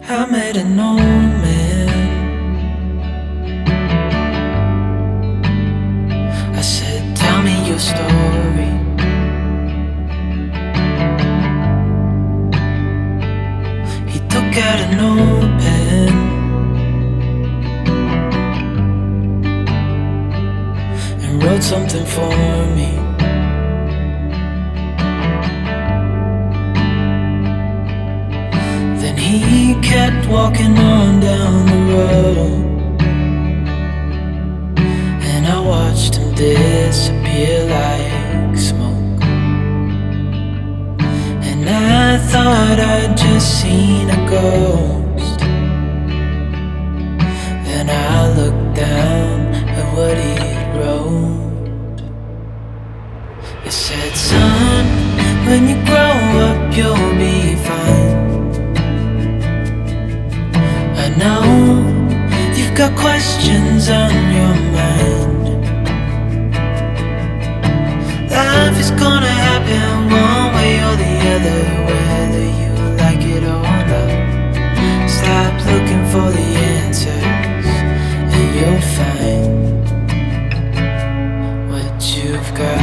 I met an old man. I said, tell me your story. He took out an old pen and wrote something for me. Then he kept walking on down the road, and I watched him disappear like smoke. And I thought I'd just seen a ghost. Then I looked down at what he wrote. It said, son, when you grow up you'll be fine. I know you've got questions on your mind. Life is gonna happen one way or the other, whether you like it or not. Stop looking for the answers and you'll find what you've got.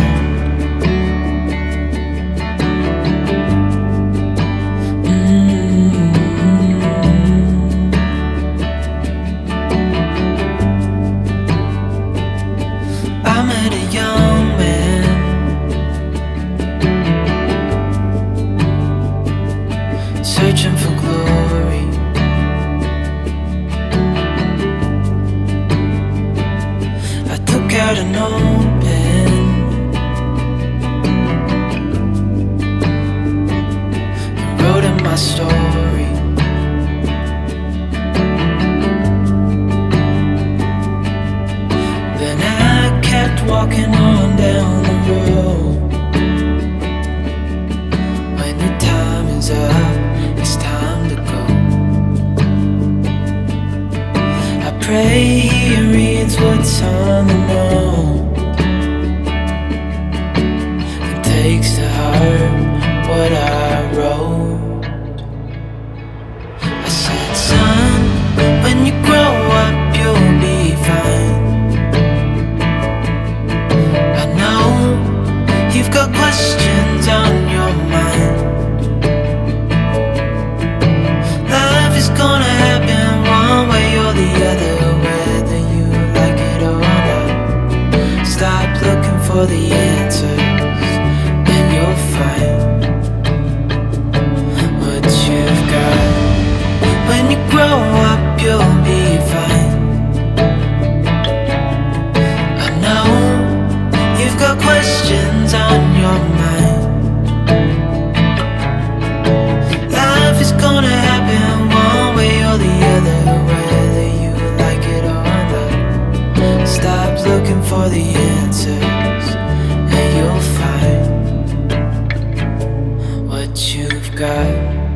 I met a young man, searching for glory. I took out an old pen and wrote in my story. Then I kept walking on down the road. When your time is up, it's time to go. I pray he reads what's on the note and takes to heart what I wrote. I said, son, when you grow up you'll be fine. You've got questions on your mind. Life is gonna happen one way or the other, whether you like it or not. Stop looking for the answers and you'll find what you've got. When you grow up you'll be fine. I know you've got questions on your mind. Life is gonna happen one way or the other, whether you like it or not. Stop looking for the answers and you'll find what you've got.